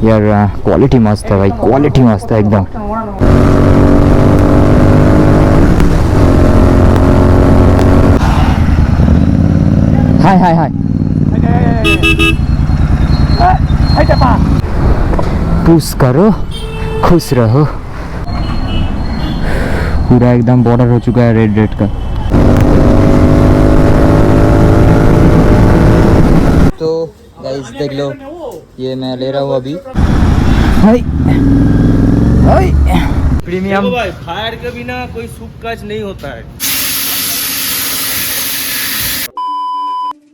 यार क्वालिटी मस्त है भाई, क्वालिटी मस्त है एकदम। हाय हाय हाय, पुश करो खुश रहो। पूरा एकदम बॉर्डर हो चुका है रेड रेड का। तो गाइस देख लो, ये मैं ले रहा हूँ अभी। हाय हाय प्रीमियम। देखो भाई, फायर के बिना कोई शुभ काज नहीं होता है।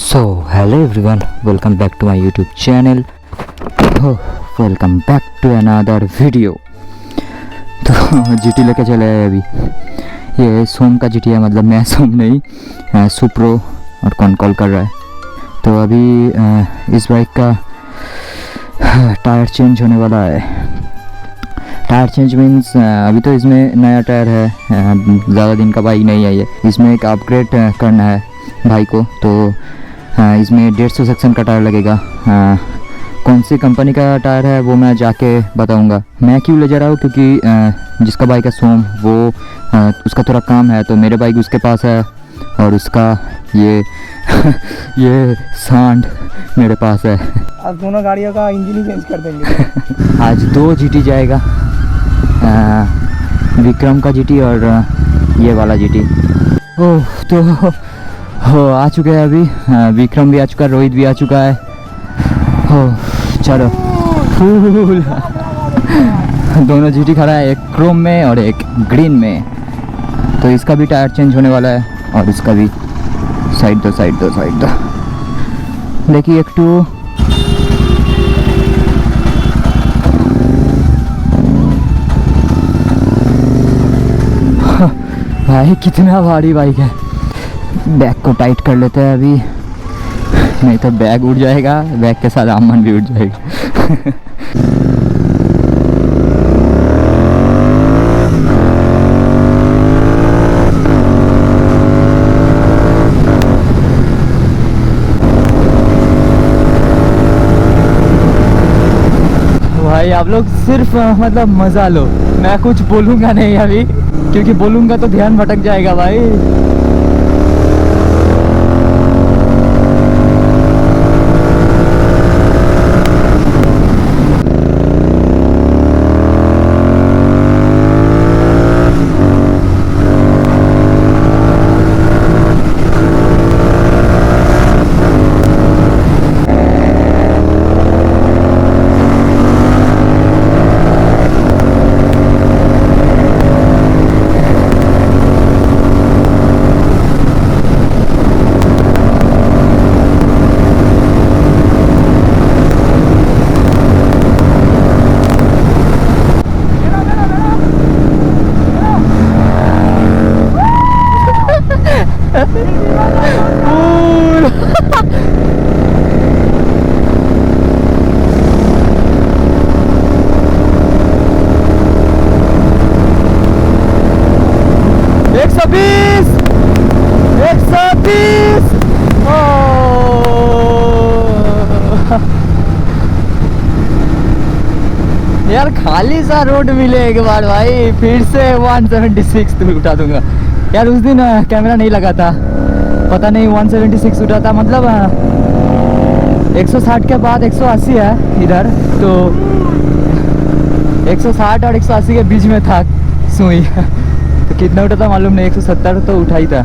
So hello everyone, welcome back to my YouTube channel. Welcome back to another video. तो जीटी लेके चले आए अभी। ये सोम का जीटी है, मतलब मैं सोम नहीं, सुप्रो और कौन कॉल कर रहा है। तो अभी इस बाइक का टायर चेंज होने वाला है। टायर चेंज मीन्स अभी तो इसमें नया टायर है, ज़्यादा दिन का बाइक नहीं है ये। इसमें एक अपग्रेड करना है भाई को। तो इसमें 150 सेक्शन का टायर लगेगा। कौन सी कंपनी का टायर है वो मैं जाके बताऊंगा। मैं क्यों ले जा रहा हूँ, क्योंकि जिसका बाइक है सोम, वो उसका थोड़ा काम है, तो मेरे बाइक उसके पास है और उसका ये ये सांड मेरे पास है। अब दोनों गाड़ियों का इंजन ही चेंज कर देंगे। आज 2 जीटी जाएगा, विक्रम का जीटी और ये वाला जीटी। ओह तो हो आ चुके हैं अभी। विक्रम भी आ चुका है, रोहित भी आ चुका है। हो चलो फूल। दोनों जीटी खड़ा है, एक क्रोम में और एक ग्रीन में। तो इसका भी टायर चेंज होने वाला है और इसका भी। साइड दो साइड दो साइड दो। देखिए एक टू भाई कितना भारी बाइक है। बैग को टाइट कर लेते हैं अभी, नहीं तो बैग उड़ जाएगा, बैग के साथ अमन भी उड़ जाएगा। भाई आप लोग सिर्फ मतलब मज़ा लो, मैं कुछ बोलूँगा नहीं अभी, क्योंकि बोलूँगा तो ध्यान भटक जाएगा भाई। यार खाली सा रोड मिले एक बार भाई, फिर से 176 तो उठा दूंगा। यार उस दिन कैमरा नहीं लगा था, पता नहीं 176 उठा था। मतलब 160 के बाद 180 है इधर, तो 160 और 180 के बीच में था सुई। तो कितना उठा था मालूम नहीं, 170 तो उठा ही था।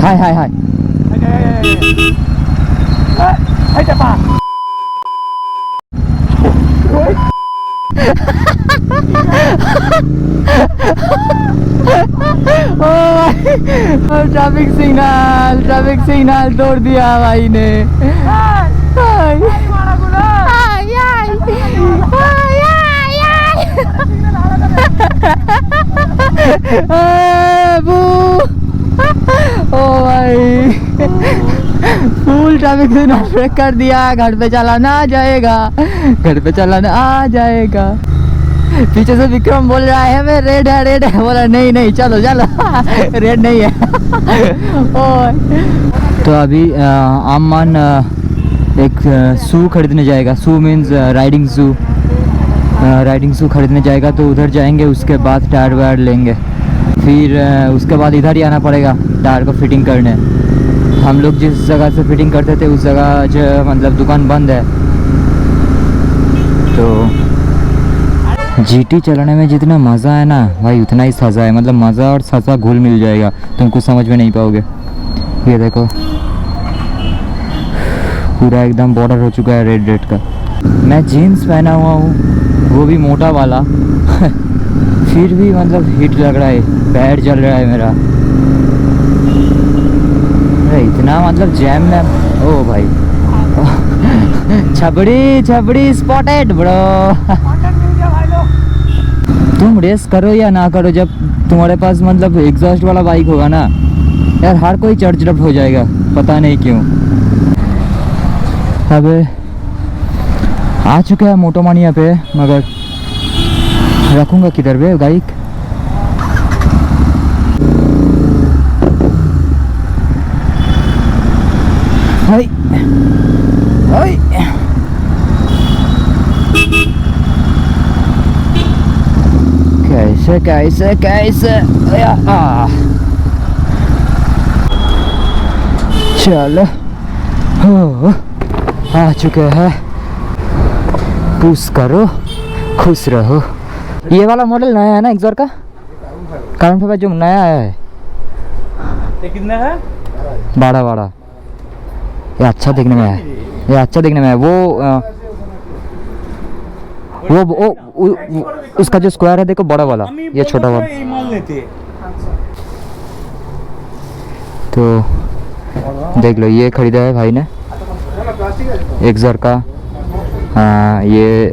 हाय हाय हाय ट्रैफिक सिग्नल तोड़ दिया भाई ने। ओ भाई फुल ट्रैफिक से ब्रेक कर दिया। घर पे चलाना आ जाएगा, घर पे चलाना आ जाएगा। पीछे से विक्रम बोल रहा है मैं रेड है बोला नहीं नहीं चलो चलो रेड नहीं है। तो अभी अमन एक शू खरीदने जाएगा। शू मीन्स राइडिंग शू खरीदने जाएगा। तो उधर जाएंगे, उसके बाद टायर वायर लेंगे, फिर उसके बाद इधर ही आना पड़ेगा टायर को फिटिंग करने। हम लोग जिस जगह से फिटिंग करते थे उस जगह जो मतलब दुकान बंद है। तो जीटी चलाने में जितना मज़ा है ना भाई उतना ही सज़ा है। मतलब मज़ा और सज़ा घुल मिल जाएगा, तुम कुछ समझ में नहीं पाओगे। ये देखो पूरा एकदम बॉर्डर हो चुका है रेड रेड का। मैं जीन्स पहना हुआ हूँ, वो भी मोटा वाला फिर भी मतलब हीट लग रहा है, पैर जल रहा है मेरा। अरे इतना मतलब जैम में ओ भाई छबड़ी स्पॉटेड ब्रो। तुम रेस करो या ना करो, जब तुम्हारे पास मतलब एग्जॉस्ट वाला बाइक होगा ना यार, हर कोई चर्चडप हो जाएगा, पता नहीं क्यों। अब आ चुके हैं मोटोमानिया पे, मगर रखूँगा किधर बे बाइक। हाय हाय कैसे कैसे कैसे चलो हो आ चुके हैं। पुश करो खुश रहो। ये वाला मॉडल नया है ना एक्सॉर का, कारण पे जो नया आया है। ये कितना है? बड़ा ये अच्छा देखने में है, ये अच्छा देखने में है। वो उसका जो स्क्वायर है देखो बड़ा वाला, ये छोटा वाला। तो देख लो ये खरीदा है भाई ने एक्सॉर का। ये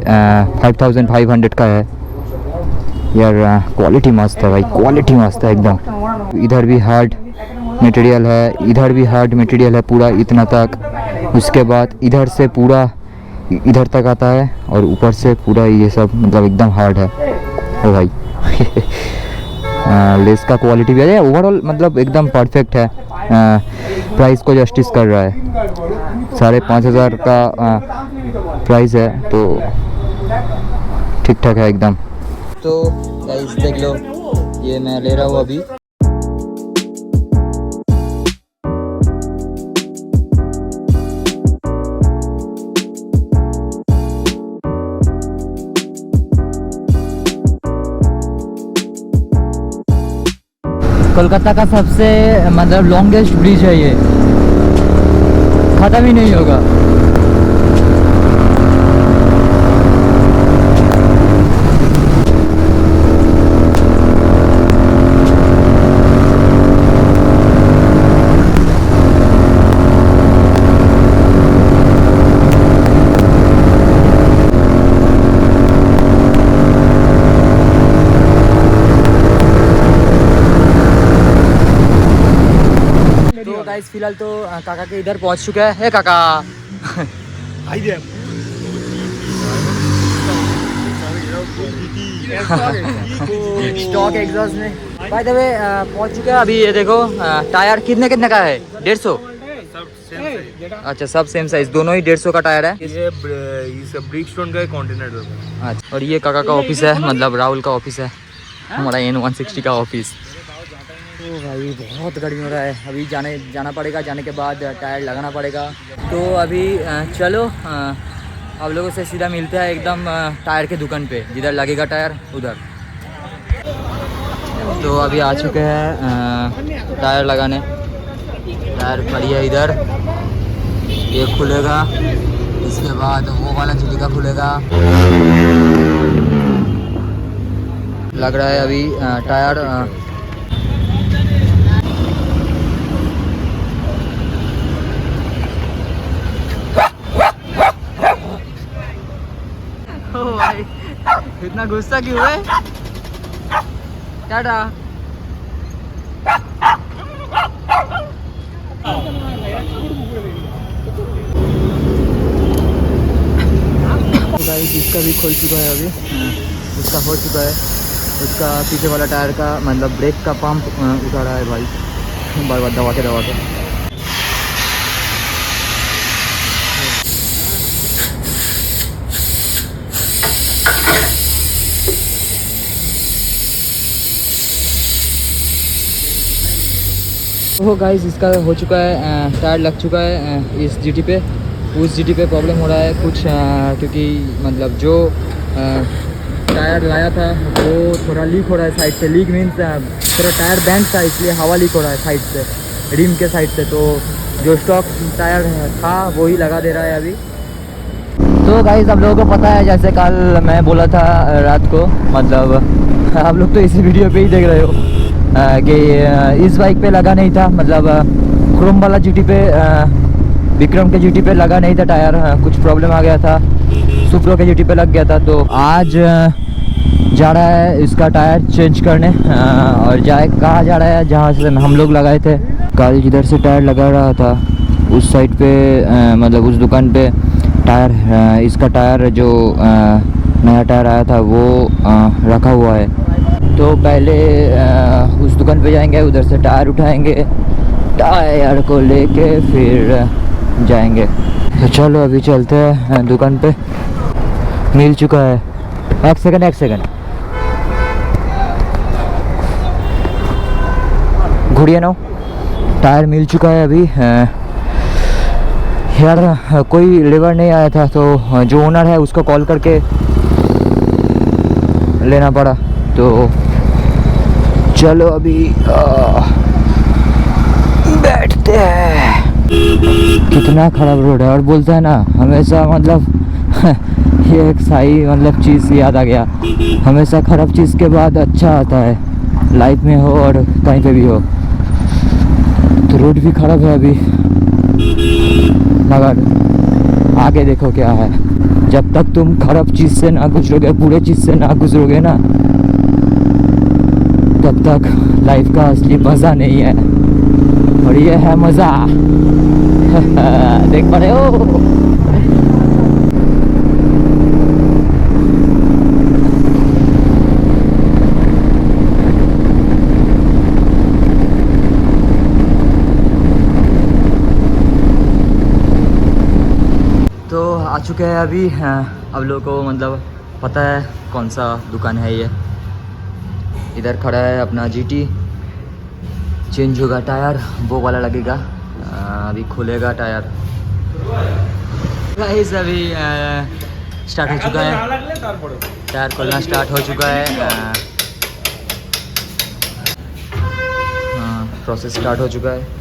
5500 का है यार। क्वालिटी मस्त है भाई, क्वालिटी मस्त है एकदम। इधर भी हार्ड मटेरियल है, इधर भी हार्ड मटेरियल है पूरा इतना तक। उसके बाद इधर से पूरा इधर तक आता है और ऊपर से पूरा ये सब मतलब एकदम हार्ड है ओ भाई। लेस का क्वालिटी भी है, ओवरऑल मतलब एकदम परफेक्ट है। प्राइस को जस्टिस कर रहा है। 5500 का प्राइस है तो ठीक ठाक है एकदम। तो गाइस देख लो ये मैं ले रहा हूँ अभी। कोलकाता का सबसे मतलब लॉन्गेस्ट ब्रिज है, ये ख़त्म ही नहीं होगा। गाइस फिलहाल तो काका के इधर पहुंच चुका है। काका स्टॉक एग्जॉस्ट में बाय द वे पहुंच चुका है अभी। ये देखो टायर कितने का है? 150। अच्छा सब सेम साइज, दोनों ही 150 का टायर है। ये ब्रिजस्टोन का कॉन्टिनेंटल। अच्छा और ये काका का ऑफिस है, मतलब राहुल का ऑफिस है, हमारा N160 का ऑफिस। तो भाई बहुत गर्मी हो रहा है, अभी जाना पड़ेगा। जाने के बाद टायर लगाना पड़ेगा। तो अभी चलो आप लोगों से सीधा मिलते हैं एकदम टायर के दुकान पे, जिधर लगेगा टायर उधर। तो अभी आ चुके हैं टायर लगाने। टायर खड़ी है इधर, ये खुलेगा, इसके बाद वो वाला चिलिका खुलेगा। लग रहा है अभी टायर इतना गुस्सा क्यों है? टाटा। गाइस इसका भी खोल चुका है अभी, उसका हो चुका है। उसका पीछे वाला टायर का मतलब ब्रेक का पंप उठा रहा है भाई, बार बार दबा के। तो गाइस इसका हो चुका है, टायर लग चुका है इस जीटी पे। उस जीटी पे प्रॉब्लम हो रहा है कुछ, क्योंकि मतलब जो टायर लाया था वो थोड़ा लीक हो रहा है साइड से। लीक मीन्स थोड़ा टायर बैंड था, इसलिए हवा लीक हो रहा है साइड से, रिम के साइड से। तो जो स्टॉक टायर था वो ही लगा दे रहा है अभी। तो गाइस आप लोगों को पता है, जैसे कल मैं बोला था रात को, मतलब आप लोग तो इसी वीडियो पे ही देख रहे हो कि इस बाइक पे लगा नहीं था, मतलब क्रोम वाला जीटी पे, विक्रम के जीटी पे लगा नहीं था टायर। कुछ प्रॉब्लम आ गया था, सुप्रो के जीटी पे लग गया था। तो आज जा रहा है इसका टायर चेंज करने, और कहाँ जा रहा है, जहाँ से हम लोग लगाए थे। कल जिधर से टायर लगा रहा था उस साइड पे, मतलब उस दुकान पे टायर, इसका टायर जो नया टायर आया था वो रखा हुआ है। तो पहले उस दुकान पे जाएंगे, उधर से टायर उठाएंगे, टायर को लेके फिर जाएंगे। तो चलो अभी चलते हैं दुकान पे। मिल चुका है, एक सेकंड घुड़िया ना, टायर मिल चुका है अभी। यार कोई लेबर नहीं आया था, तो जो ओनर है उसको कॉल करके लेना पड़ा। तो चलो अभी बैठते हैं। कितना खराब रोड है, और बोलता है ना हमेशा, मतलब ये एक सही मतलब चीज़ याद आ गया, हमेशा खराब चीज़ के बाद अच्छा आता है, लाइफ में हो और कहीं पे भी हो। तो रोड भी खराब है अभी, मगर आगे देखो क्या है। जब तक तुम खराब चीज़ से ना गुजरोगे, बुरे चीज़ से ना गुजरोगे ना, तब तक लाइफ का असली मज़ा नहीं है। और ये है मज़ा। देख पा रहे हो? तो आ चुके हैं अभी, अब लोगों को मतलब पता है कौन सा दुकान है ये। इधर खड़ा है अपना जीटी, चेंज होगा टायर, वो वाला लगेगा, अभी खुलेगा टायर। गाइस अभी स्टार्ट हो चुका है, टायर खोलना स्टार्ट हो चुका है, प्रोसेस स्टार्ट हो चुका है।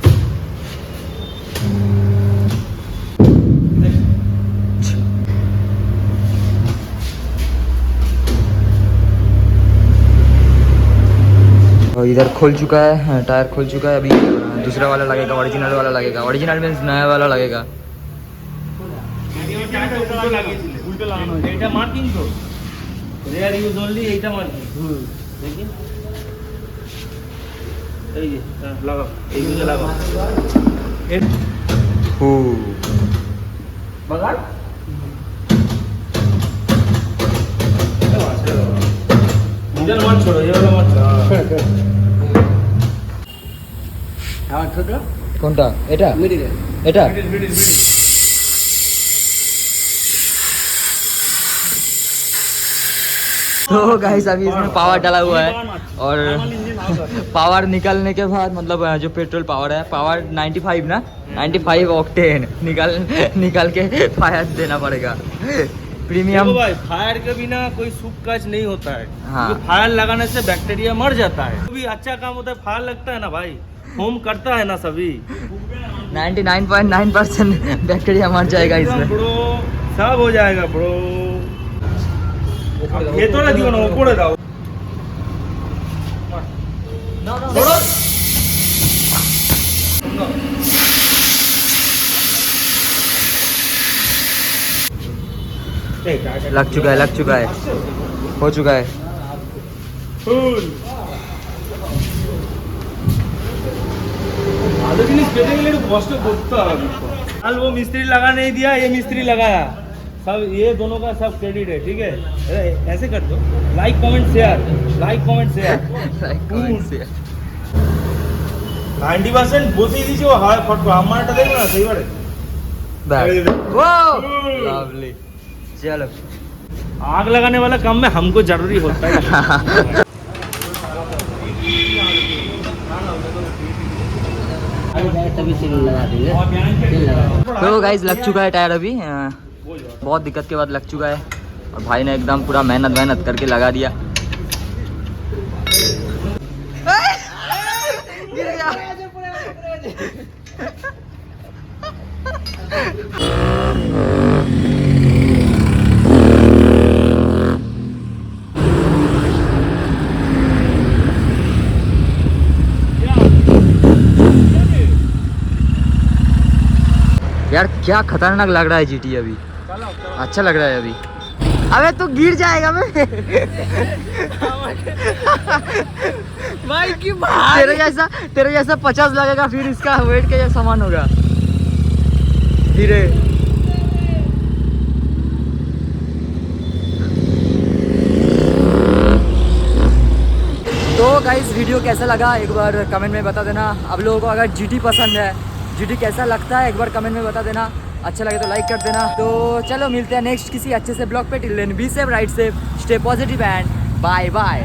और इधर खोल चुका है, टायर खोल चुका है। अभी दूसरा वाला लगेगा, ओरिजिनल वाला लगेगा। ओरिजिनल मीन्स नया वाला लगेगा। কোনটা এটা এটা तो गाइस अभी इसमें पावर डाला हुआ है, और पावर निकलने के बाद मतलब जो पेट्रोल पावर है, पावर 95 ना, 95 ऑक्टेन निकाल के फायर देना पड़ेगा। प्रीमियम भाई फायर के बिना कोई सुख काज नहीं होता है। हाँ। फायर लगाने से बैक्टीरिया मर जाता है। तो भी अच्छा काम होता है, फायर लगता है ना भाई, होम करता है ना सभी, 99.9% बैक्टीरिया मर जाएगा इसमें। ब्रो सब हो जाएगा ब्रो। ये तो ना दियो ना ऊपर दाओ लग चुका है, हो चुका है। कल वो मिस्त्री लगा नहीं दिया, ये मिस्त्री लगाया, सब ये दोनों का सब क्रेडिट है, ठीक है। ऐसे कर दो, लाइक कमेंट शेयर 90% বসে দিয়েছি ও হয় ফটো আমারটা দেখো না সেইবারে लवली, चलो। आग लगाने वाला काम में हमको जरूरी होता है। तो गाइस लग चुका है टायर अभी, बहुत दिक्कत के बाद लग चुका है और भाई ने एकदम पूरा मेहनत करके लगा दिया। यार क्या खतरनाक लग रहा है जीटी अभी, अच्छा लग रहा है अभी। अबे तू गिर जाएगा मैं भाई की तेरे जैसा 50 लगेगा, फिर इसका वेट के जैसा सामान होगा धीरे। तो गाइस वीडियो कैसा लगा एक बार कमेंट में बता देना। आप लोगों को अगर जीटी पसंद है, जीटी कैसा लगता है एक बार कमेंट में बता देना। अच्छा लगे तो लाइक कर देना। तो चलो मिलते हैं नेक्स्ट किसी अच्छे से ब्लॉग पे। Till then be safe, ride safe, stay positive and bye bye.